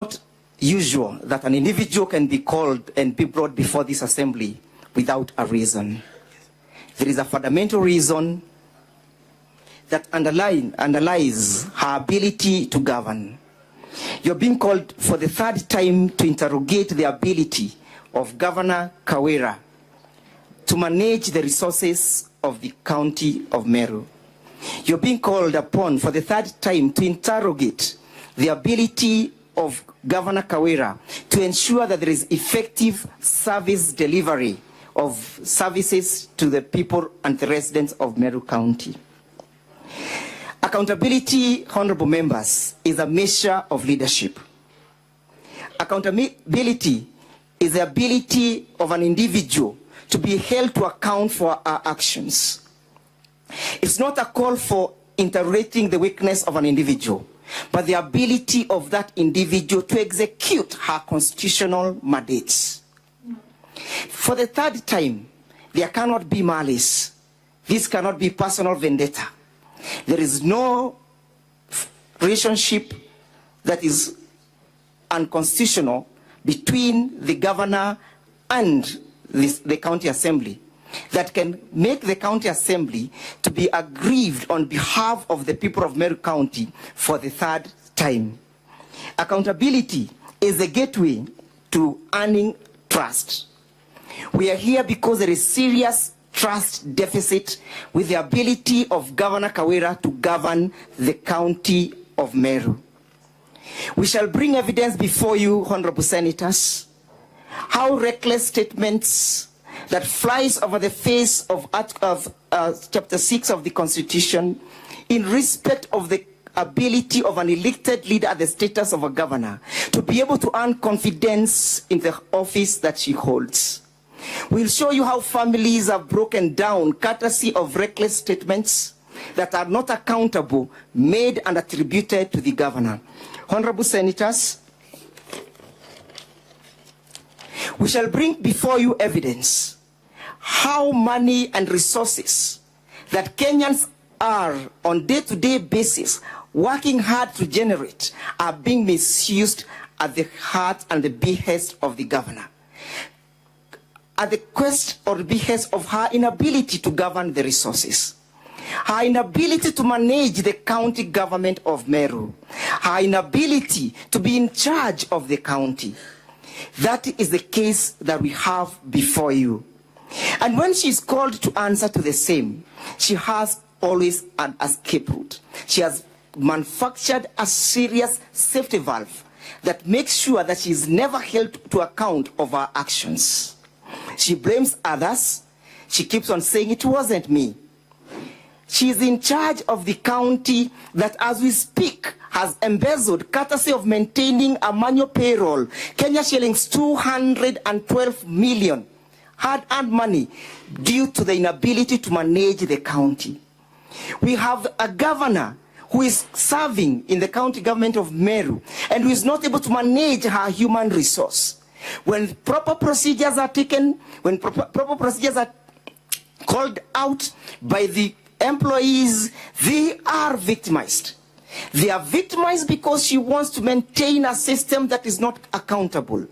not usual that an individual can be called and be brought before this assembly without a reason. There is a fundamental reason that underlies her ability to govern. You're being called for the third time to interrogate the ability of Governor Kawira to manage the resources of the county of Meru. You're being called upon for the third time to interrogate the ability of Governor Kawira to ensure that there is effective service delivery of services to the people and the residents of Meru County. Accountability, honorable members, is a measure of leadership. Accountability is the ability of an individual to be held to account for our actions. It's not a call for interrogating the weakness of an individual, but the ability of that individual to execute her constitutional mandates. For the third time, there cannot be malice. This cannot be personal vendetta. There is no relationship that is unconstitutional between the governor and the county assembly that can make the county assembly to be aggrieved on behalf of the people of Meru County for the third time. Accountability is the gateway to earning trust. We are here because there is serious trust deficit with the ability of Governor Kawira to govern the county of Meru. We shall bring evidence before you, honorable senators, how reckless statements that flies over the face of chapter 6 of the Constitution in respect of the ability of an elected leader at the status of a governor to be able to earn confidence in the office that she holds. We'll show you how families are broken down courtesy of reckless statements that are not accountable, made and attributed to the governor. Honorable senators, we shall bring before you evidence how money and resources that Kenyans are on day-to-day basis working hard to generate are being misused at the heart and the behest of the governor, at the quest or behest of her inability to govern the resources, her inability to manage the county government of Meru, her inability to be in charge of the county. That is the case that we have before you. And when she is called to answer to the same, she has always an escape route. She has manufactured a serious safety valve that makes sure that she is never held to account of her actions. She blames others. She keeps on saying, it wasn't me. She is in charge of the county that, as we speak, has embezzled, courtesy of maintaining a manual payroll, Kenya shillings 212 million, hard-earned money, due to the inability to manage the county. We have a governor who is serving in the county government of Meru and who is not able to manage her human resource. When proper procedures are taken, when proper procedures are called out by the employees, they are victimized. They are victimized because she wants to maintain a system that is not accountable.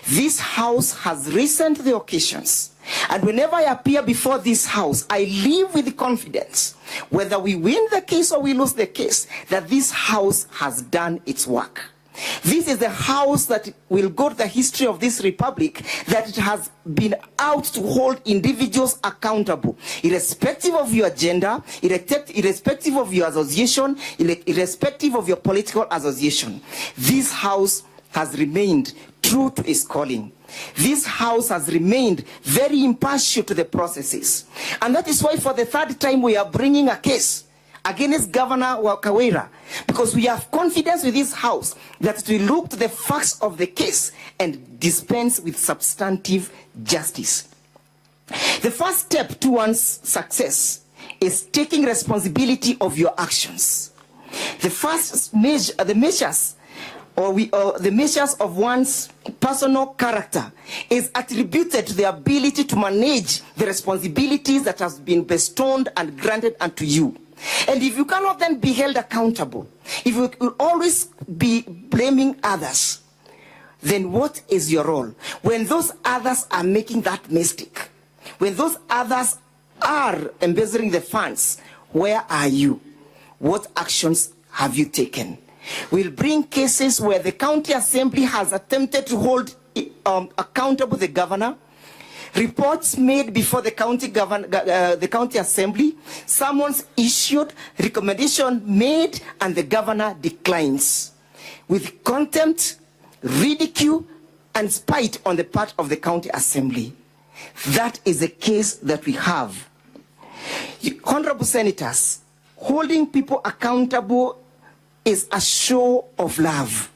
This house has risen to the occasions, and whenever I appear before this house, I live with confidence, whether we win the case or we lose the case, that this house has done its work. This is the house that will go to the history of this republic, that it has been out to hold individuals accountable, irrespective of your gender, irrespective of your association, irrespective of your political association. This house has remained true to its calling. This house has remained very impartial to the processes. And that is why for the third time we are bringing a case against Governor Kawira, because we have confidence with this house that we look to the facts of the case and dispense with substantive justice. The first step towards success is taking responsibility of your actions. The first measure, the measures of one's personal character is attributed to the ability to manage the responsibilities that has been bestowed and granted unto you. And if you cannot then be held accountable, if you will always be blaming others, then what is your role? When those others are making that mistake, when those others are embezzling the funds, where are you? What actions have you taken? We'll bring cases where the county assembly has attempted to hold accountable the governor, reports made before the county assembly, summons issued, recommendation made, and the governor declines. With contempt, ridicule, and spite on the part of the county assembly. That is the case that we have. Honorable senators, holding people accountable is a show of love.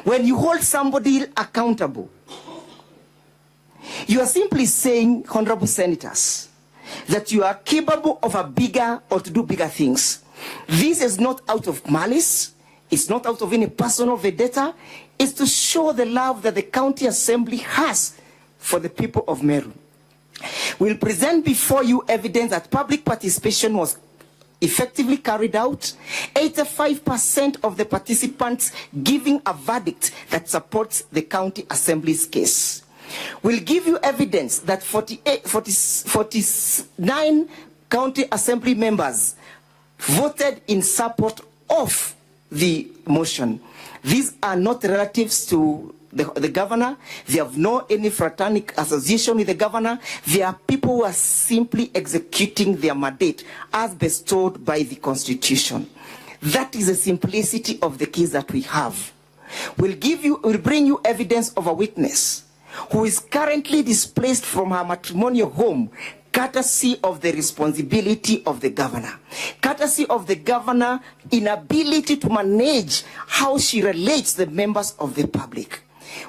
When you hold somebody accountable, you are simply saying, honorable senators, that you are capable of a bigger or to do bigger things. This is not out of malice. It's not out of any personal vendetta. It's to show the love that the county assembly has for the people of Meru. We'll present before you evidence that public participation was effectively carried out. 85% of the participants giving a verdict that supports the county assembly's case. We'll give you evidence that 49 county assembly members voted in support of the motion. These are not relatives to the governor. They have no any fraternal association with the governor. They are people who are simply executing their mandate as bestowed by the Constitution. That is the simplicity of the case that we have. We'll bring you evidence of a witness who is currently displaced from her matrimonial home, courtesy of the responsibility of the governor, courtesy of the governor inability to manage how she relates the members of the public.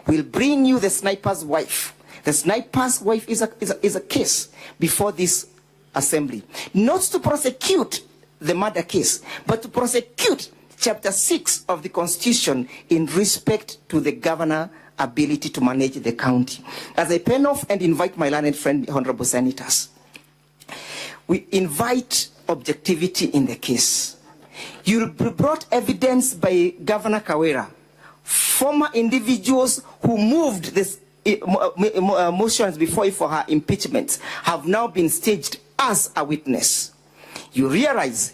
We'll bring you the sniper's wife. The sniper's wife is a case before this assembly, not to prosecute the murder case, but to prosecute chapter 6 of the Constitution in respect to the governor ability to manage the county. As I pen off and invite my learned friend, honorable senators, we invite objectivity in the case. You brought evidence by Governor Kawira. Former individuals who moved this motions before you for her impeachment have now been staged as a witness. You realize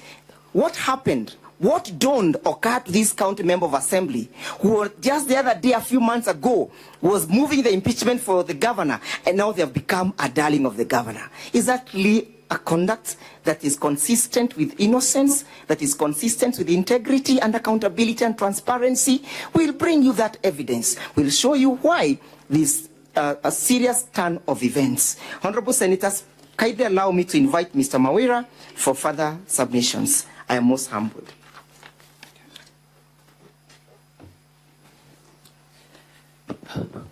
what happened, what dawned occurred to this county member of assembly who just the other day, a few months ago, was moving the impeachment for the governor, and now they have become a darling of the governor. Is that really a conduct that is consistent with innocence, that is consistent with integrity and accountability and transparency? We'll bring you that evidence. We'll show you why this a serious turn of events. Honorable senators, kindly allow me to invite Mr. Mawira for further submissions. I am most humbled.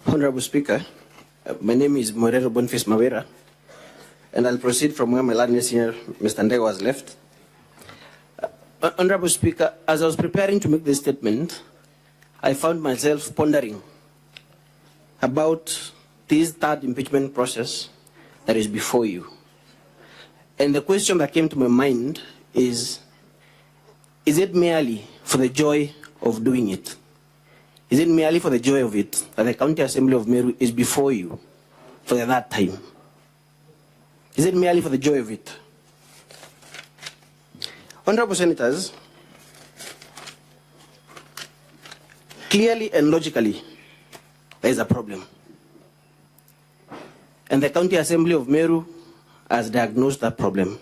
Honorable Speaker, my name is Morero Boniface Mawira, and I'll proceed from where my learned senior, Mr. Ndegwa, was left. Honorable Speaker, as I was preparing to make this statement, I found myself pondering about this third impeachment process that is before you. And the question that came to my mind is it merely for the joy of doing it? Is it merely for the joy of it that the County Assembly of Meru is before you for the third time? Is it merely for the joy of it? Honorable Senators, clearly and logically, there is a problem. And the County Assembly of Meru has diagnosed that problem.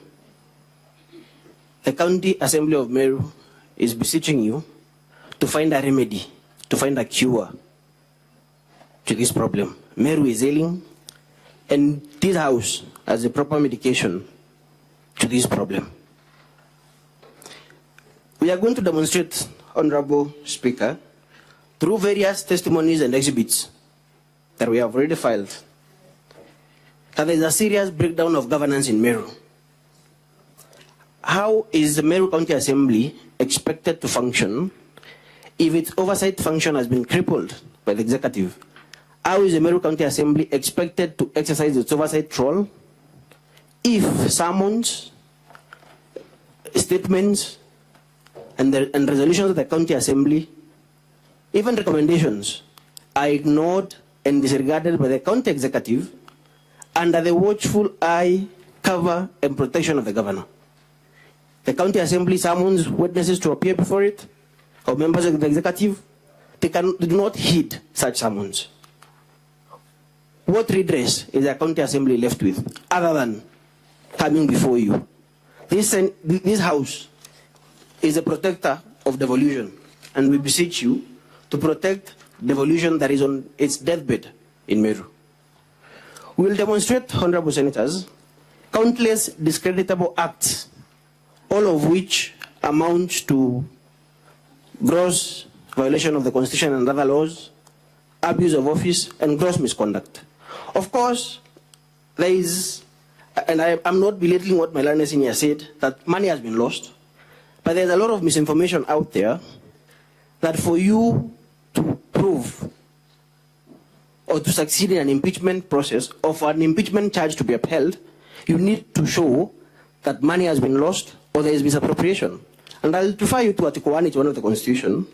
The County Assembly of Meru is beseeching you to find a remedy, to find a cure to this problem. Meru is ailing, and this house has the proper medication to this problem. We are going to demonstrate, Honorable Speaker, through various testimonies and exhibits that we have already filed, that there is a serious breakdown of governance in Meru. How is the Meru County Assembly expected to function if its oversight function has been crippled by the executive? How is the Meru County Assembly expected to exercise its oversight role if summons, statements, and resolutions of the County Assembly, even recommendations, are ignored and disregarded by the county executive under the watchful eye, cover, and protection of the governor. The county assembly summons witnesses to appear before it, or members of the executive. They do not heed such summons. What redress is the county assembly left with, other than coming before you? This house is a protector of devolution, and we beseech you to protect devolution that is on its deathbed in Meru. We will demonstrate, honorable senators, countless discreditable acts, all of which amount to gross violation of the Constitution and other laws, abuse of office, and gross misconduct. Of course, there is, and I'm not belittling what my learned senior said, that money has been lost, but there's a lot of misinformation out there that for you to prove or to succeed in an impeachment process or for an impeachment charge to be upheld, you need to show that money has been lost or there is misappropriation. And I'll refer you to Article 181 of the Constitution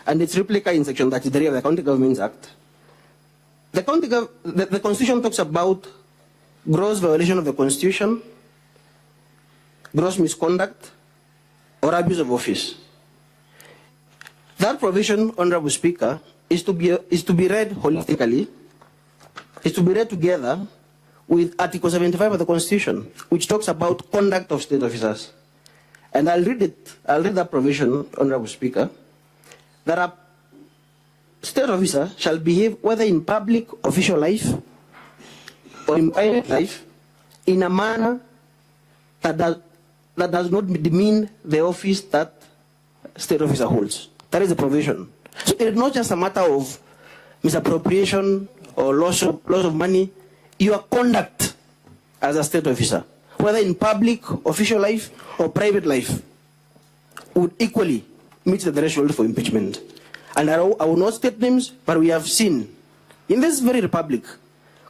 and its replica in Section 33 of the County Governments Act. The Constitution talks about gross violation of the Constitution, gross misconduct, or abuse of office. That provision, Honorable Speaker, is to be read holistically, is to be read together with Article 75 of the Constitution, which talks about conduct of state officers. And I'll read that provision, Honorable Speaker, that a state officer shall behave, whether in public official life or in private life, in a manner that does not demean the office that state officer holds. That is the provision. So it's not just a matter of misappropriation or loss of money. Your conduct as a state officer, whether in public, official life, or private life, would equally meet the threshold for impeachment. And I will not state names, but we have seen in this very republic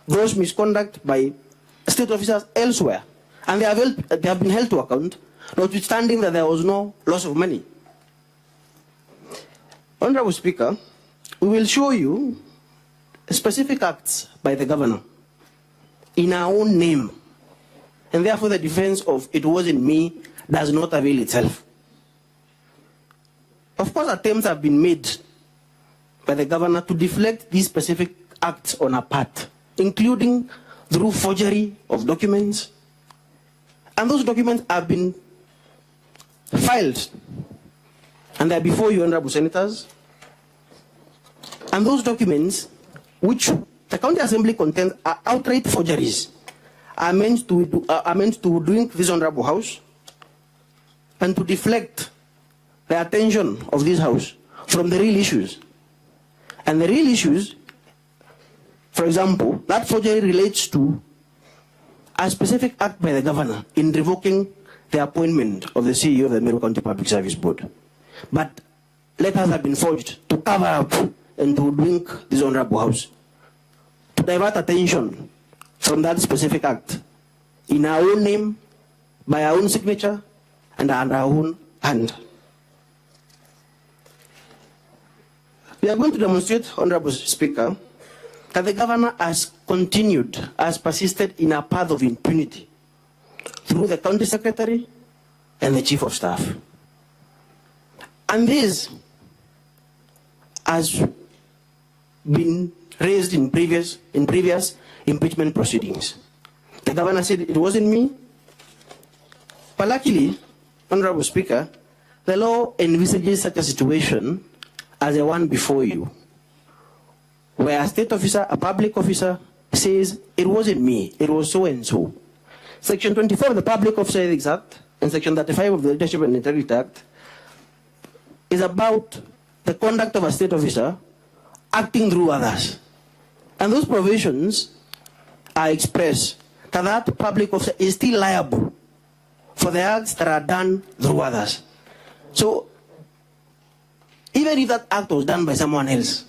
gross misconduct by state officers elsewhere. And they have been held to account, notwithstanding that there was no loss of money. Honorable Speaker, we will show you specific acts by the governor in our own name. And therefore the defense of "it wasn't me" does not avail itself. Of course, attempts have been made by the governor to deflect these specific acts on our part, including through forgery of documents. And those documents have been filed, and they're before you, Honorable Senators. And those documents, which the County Assembly contends are outright forgeries, are meant to drink this Honorable House and to deflect the attention of this House from the real issues. And the real issues, for example, that forgery relates to a specific act by the governor in revoking the appointment of the CEO of the Meru County Public Service Board. But letters have been forged to cover up and to drink this Honorable House, to divert attention from that specific act in our own name, by our own signature, and under our own hand. We are going to demonstrate, Honorable Speaker, that the governor has persisted in a path of impunity through the county secretary and the chief of staff. And this has been raised in previous impeachment proceedings. The governor said it wasn't me. But luckily, Honorable Speaker, the law envisages such a situation as the one before you, where a state officer, a public officer, says it wasn't me, it was so and so. Section 24 of the Public Officer Ethics Act and Section 35 of the Leadership and Integrity Act is about the conduct of a state officer acting through others. And those provisions are expressed that public officer is still liable for the acts that are done through others. So, even if that act was done by someone else,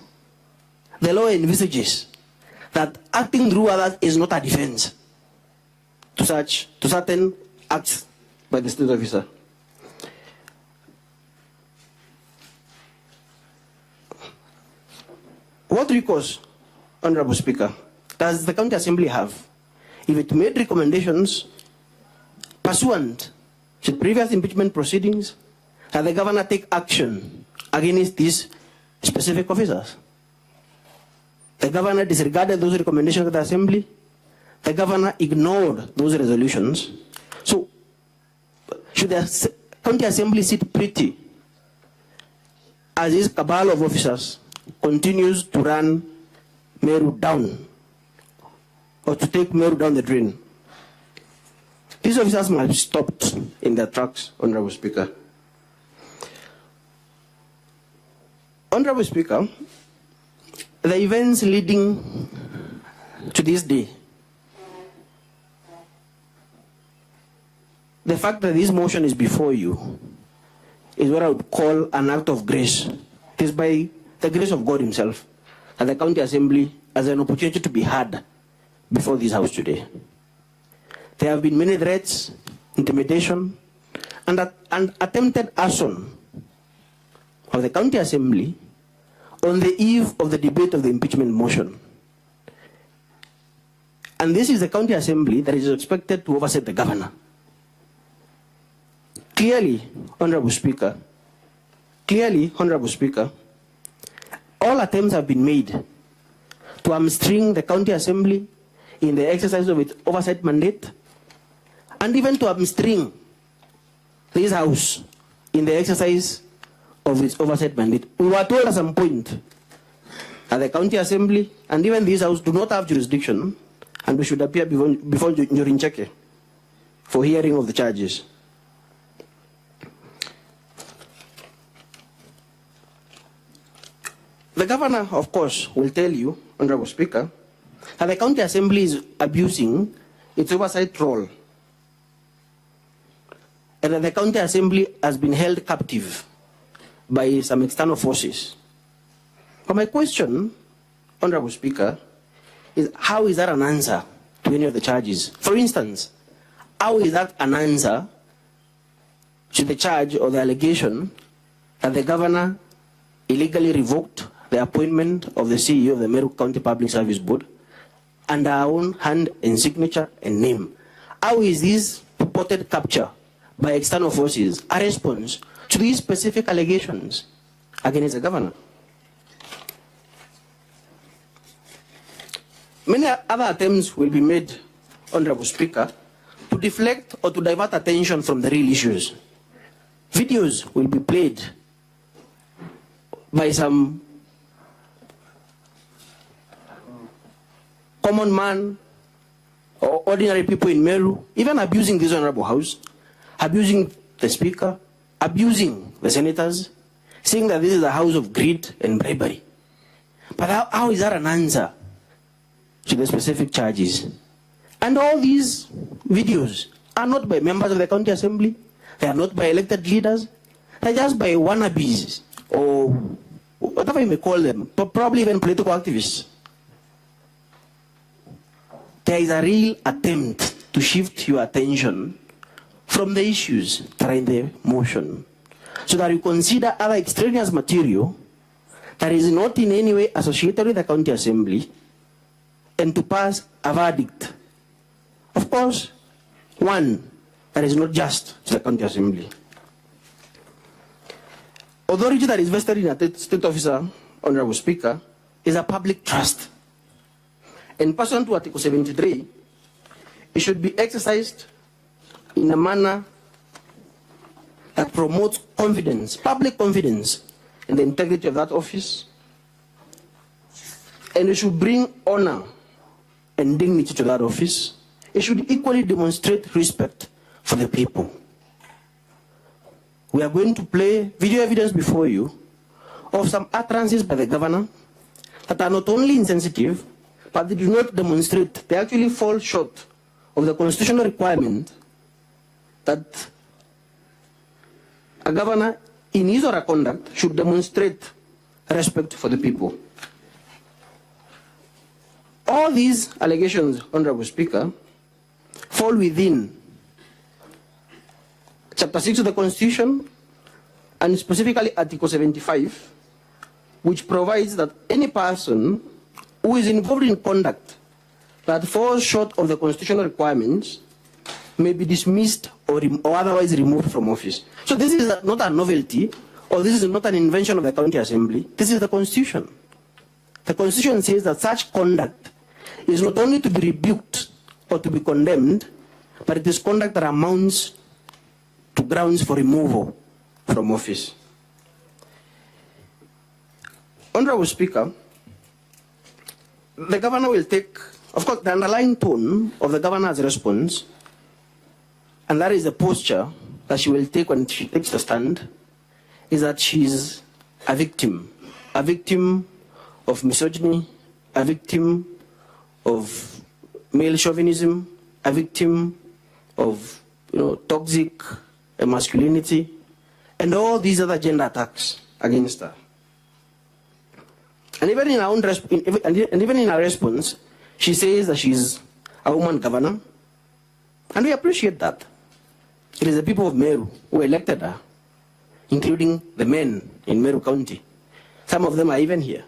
the law envisages that acting through others is not a defense to certain acts by the state officer. What recourse, Honorable Speaker, does the County Assembly have if it made recommendations pursuant to previous impeachment proceedings that the governor take action against these specific officers? The governor disregarded those recommendations of the Assembly. The governor ignored those resolutions. So, should the County Assembly sit pretty as this cabal of officers continues to run Meru down, or to take Meru down the drain? These officers must be stopped in their tracks, Honorable Speaker. Honorable Speaker, the events leading to this day, the fact that this motion is before you is what I would call an act of grace. It is by the grace of God Himself that the County Assembly has an opportunity to be heard before this House today. There have been many threats, intimidation, and attempted arson of the County Assembly on the eve of the debate of the impeachment motion. And this is the County Assembly that is expected to oversee the governor. Clearly, Honorable Speaker, all attempts have been made to hamstring the County Assembly in the exercise of its oversight mandate, and even to hamstring this House in the exercise of its oversight mandate. We were told at some point that the County Assembly and even this House do not have jurisdiction, and we should appear before Njiru Ndegwa for hearing of the charges. The governor, of course, will tell you, Honorable Speaker, that the County Assembly is abusing its oversight role, and that the County Assembly has been held captive by some external forces. But my question, Honorable Speaker, is how is that an answer to any of the charges? For instance, how is that an answer to the charge or the allegation that the governor illegally revoked the appointment of the CEO of the Meru County Public Service Board under our own hand and signature and name? How is this purported capture by external forces a response to these specific allegations against the governor? Many other attempts will be made, Honorable Speaker, to deflect or to divert attention from the real issues. Videos will be played by some common man or ordinary people in Meru, even abusing this Honorable House, abusing the Speaker, abusing the senators, saying that this is a house of greed and bribery. But how is that an answer to the specific charges? And all these videos are not by members of the County Assembly, they are not by elected leaders, they're just by wannabes, or whatever you may call them, probably even political activists. There is a real attempt to shift your attention from the issues that are in the motion, so that you consider other extraneous material that is not in any way associated with the County Assembly, and to pass a verdict. Of course, one that is not just to the County Assembly. Authority that is vested in a state officer, Honorable Speaker, is a public trust. And pursuant to Article 73, it should be exercised in a manner that promotes confidence, public confidence, in the integrity of that office, and it should bring honor and dignity to that office. It should equally demonstrate respect for the people. We are going to play video evidence before you of some utterances by the governor that are not only insensitive, but they do not demonstrate, they actually fall short of the constitutional requirement that a governor in his or her conduct should demonstrate respect for the people. All these allegations, Honorable Speaker, fall within Chapter 6 of the Constitution, and specifically Article 75, which provides that any person who is involved in conduct that falls short of the constitutional requirements may be dismissed or otherwise removed from office. So this is not a novelty, or this is not an invention of the County Assembly. This is the Constitution. The Constitution says that such conduct is not only to be rebuked or to be condemned, but it is conduct that amounts to grounds for removal from office. Honorable Speaker, the governor will take, of course, the underlying tone of the governor's response, and that is the posture that she will take when she takes the stand, is that she is a victim of misogyny, a victim of male chauvinism, a victim of toxic masculinity, and all these other gender attacks against her. And even in her own even in her response, she says that she's a woman governor, and we appreciate that. It is the people of Meru who elected her, including the men in Meru County. Some of them are even here.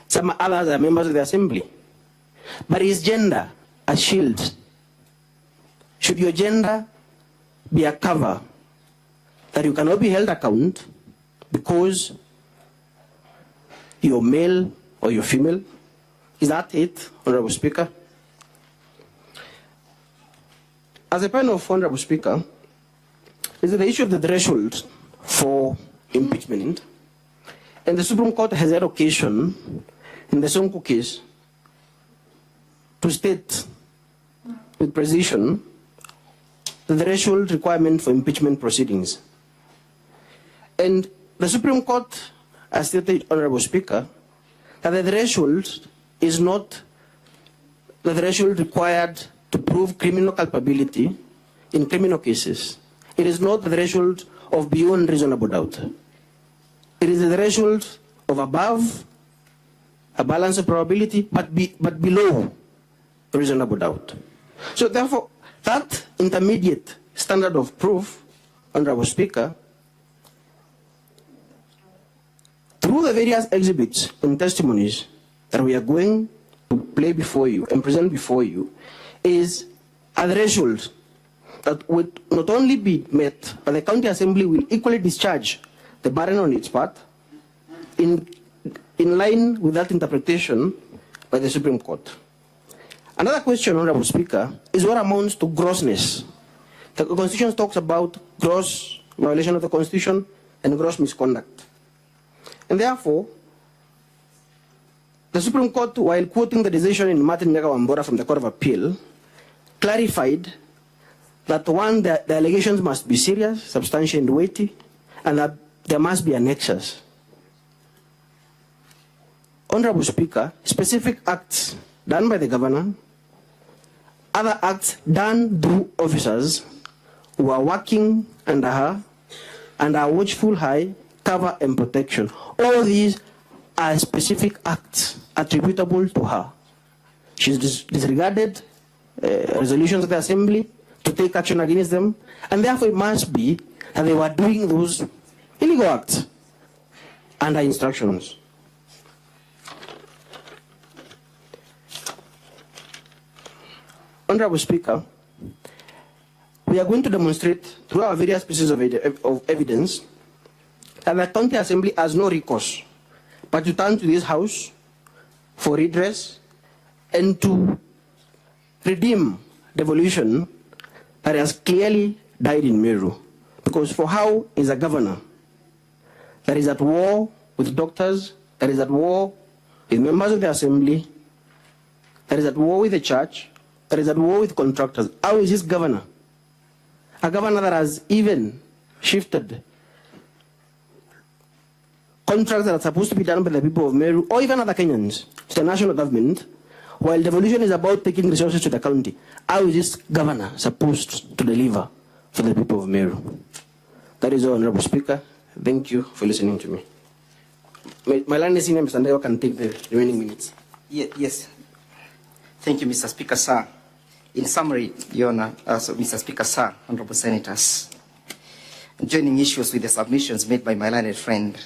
Some others are members of the assembly. But is gender a shield? Should your gender be a cover that you cannot be held account because you're male or you're female? Is that it, Honorable Speaker? As a point of Honorable Speaker, is the issue of the threshold for impeachment, and the Supreme Court has had occasion in the Sonko case to state with precision the threshold requirement for impeachment proceedings. And the Supreme Court has stated, Honorable Speaker, that the threshold is not the threshold required to prove criminal culpability in criminal cases. It is not the threshold of beyond reasonable doubt. It is the threshold of above a balance of probability, but below reasonable doubt. So therefore, that intermediate standard of proof, Honorable Speaker, through the various exhibits and testimonies that we are going to play before you and present before you, is a threshold that would not only be met, but the County Assembly will equally discharge the burden on its part in line with that interpretation by the Supreme Court. Another question, Honorable Speaker, is what amounts to grossness. The Constitution talks about gross violation of the Constitution and gross misconduct. And therefore, the Supreme Court, while quoting the decision in Martin Nyagawambora from the Court of Appeal, clarified that one, the allegations must be serious, substantial and weighty, and that there must be a nexus. Honorable Speaker, specific acts done by the governor, other acts done through officers who are working under her and are watchful eye, cover and protection. All these are specific acts attributable to her. She's disregarded resolutions of the Assembly to take action against them, and therefore it must be that they were doing those illegal acts under instructions. Honorable Speaker, we are going to demonstrate through our various pieces of evidence that the County Assembly has no recourse but to turn to this House for redress and to redeem devolution that has clearly died in Meru. Because for how is a governor that is at war with doctors, that is at war with members of the Assembly, that is at war with the church, that is at war with contractors? How is this governor? A governor that has even shifted contracts that are supposed to be done by the people of Meru, or even other Kenyans, to the national government, while devolution is about taking resources to the county. How is this governor supposed to deliver for the people of Meru? That is all, Honorable Speaker. Thank you for listening to me. My line is in, Mr. Ndegwa can take the remaining minutes. Yes. Thank you, Mr. Speaker, sir. In summary, Your Honor, Mr. Speaker, sir, Honorable Senators, joining issues with the submissions made by my learned friend,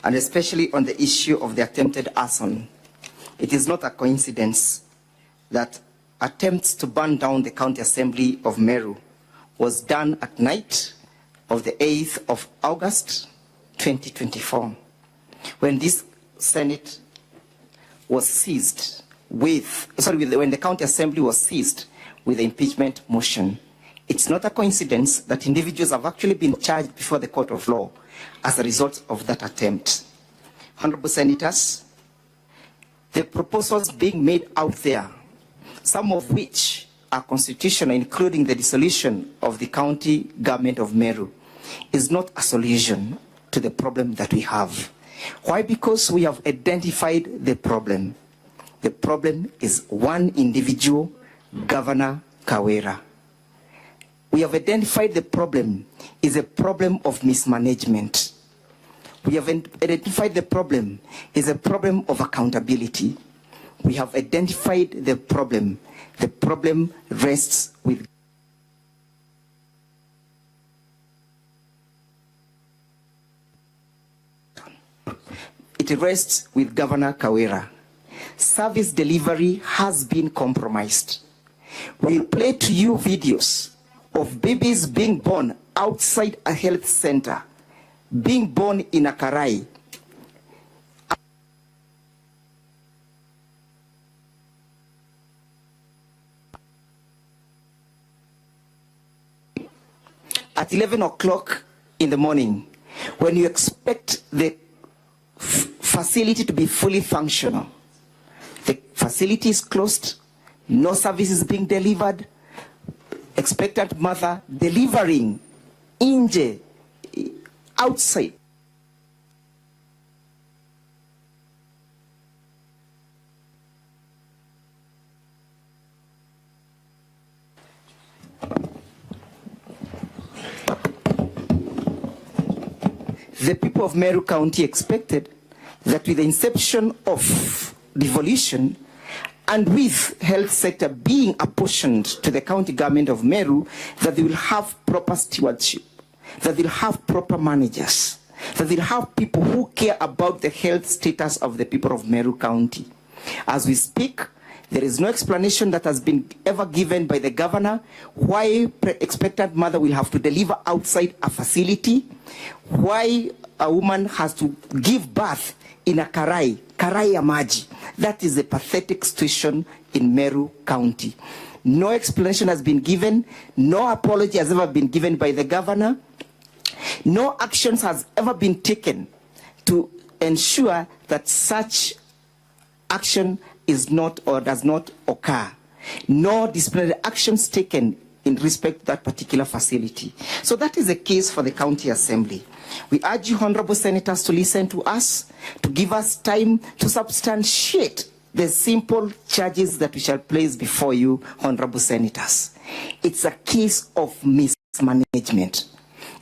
and especially on the issue of the attempted arson. It is not a coincidence that attempts to burn down the County Assembly of Meru was done at night of the 8th of August 2024, when this Senate was seized with, when the County Assembly was seized with the impeachment motion. It's not a coincidence that individuals have actually been charged before the court of law as a result of that attempt. Honorable Senators, the proposals being made out there, some of which are constitutional, including the dissolution of the county government of Meru, is not a solution to the problem that we have. Why? Because we have identified the problem. The problem is one individual, Governor Kawira. We have identified the problem is a problem of mismanagement. We have identified the problem is a problem of accountability. We have identified the problem. The problem rests with Governor Kawira. Service delivery has been compromised. We'll play to you videos of babies being born outside a health center, being born in a karai. At 11 o'clock in the morning, when you expect the facility to be fully functional, the facility is closed, no service is being delivered, expectant mother delivering inje outside. The people of Meru County expected that with the inception of devolution and with health sector being apportioned to the county government of Meru, that they will have proper stewardship, that they'll have proper managers, that they'll have people who care about the health status of the people of Meru County. As we speak, there is no explanation that has been ever given by the governor why expectant mother will have to deliver outside a facility, why a woman has to give birth in a karai ya maji. That is a pathetic situation in Meru County. No explanation has been given, no apology has ever been given by the governor, no actions has ever been taken to ensure that such action is not or does not occur. No disciplinary actions taken in respect to that particular facility. So that is the case for the County Assembly. We urge you, Honorable Senators, to listen to us, to give us time to substantiate the simple charges that we shall place before you, Honorable Senators. It's a case of mismanagement.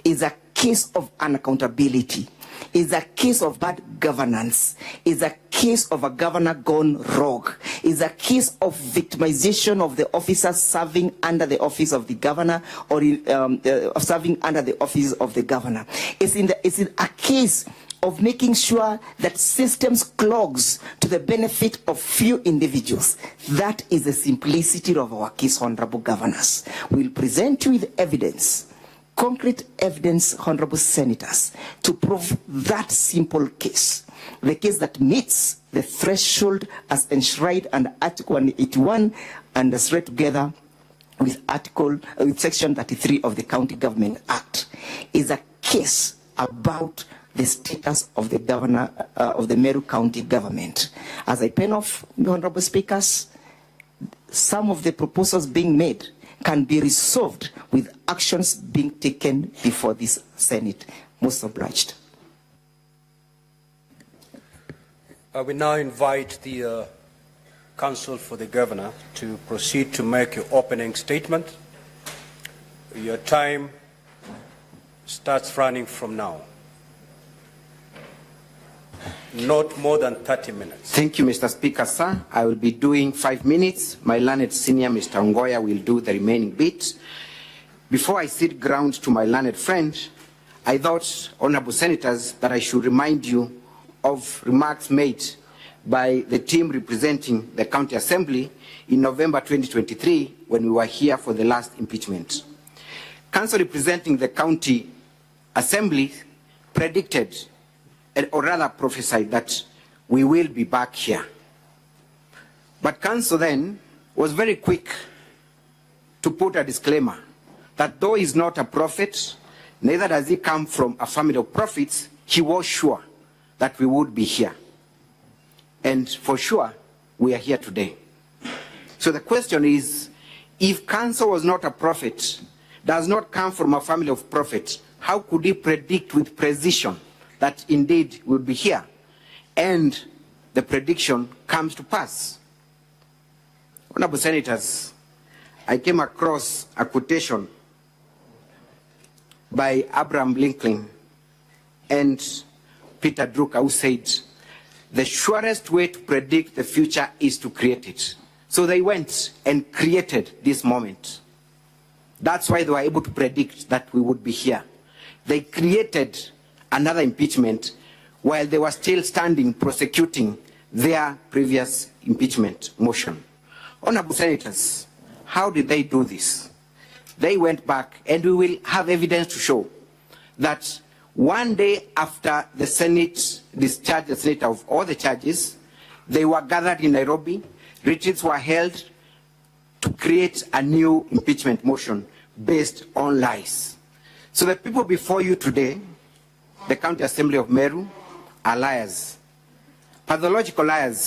It's a case of unaccountability. Is a case of bad governance, is a case of a governor gone rogue, is a case of victimization of the officers serving under the office of the governor or serving under the office of the governor. It's in a case of making sure that systems clogs to the benefit of few individuals. That is the simplicity of our case, Honorable Governors. We'll present you with evidence, concrete evidence, Honorable Senators, to prove that simple case. The case that meets the threshold as enshrined under Article 181 and is read together with Section 33 of the County Government Act, is a case about the status of the governor of the Meru County government. As I pen off, Honorable Speakers, some of the proposals being made can be resolved with actions being taken before this Senate. Most obliged. We now invite the Counsel for the Governor to proceed to make your opening statement. Your time starts running from now. Not more than 30 minutes. Thank you, Mr. Speaker, sir. I will be doing 5 minutes. My learned senior, Mr. Ngoya, will do the remaining bit. Before I cede ground to my learned friend, I thought, Honorable Senators, that I should remind you of remarks made by the team representing the County Assembly in November 2023 when we were here for the last impeachment. Council representing the County Assembly predicted, or rather prophesied, that we will be back here. But Council then was very quick to put a disclaimer that though he's not a prophet, neither does he come from a family of prophets, he was sure that we would be here. And for sure, we are here today. So the question is, if Council was not a prophet, does not come from a family of prophets, how could he predict with precision that indeed we would be here? And the prediction comes to pass. Honorable Senators, I came across a quotation by Abraham Lincoln and Peter Drucker, who said, the surest way to predict the future is to create it. So they went and created this moment. That's why they were able to predict that we would be here. They created another impeachment while they were still standing prosecuting their previous impeachment motion. Honorable Senators, how did they do this? They went back, and we will have evidence to show that one day after the Senate discharged the Senate of all the charges, they were gathered in Nairobi, retreats were held to create a new impeachment motion based on lies. So the people before you today, the County Assembly of Meru, are liars, pathological liars.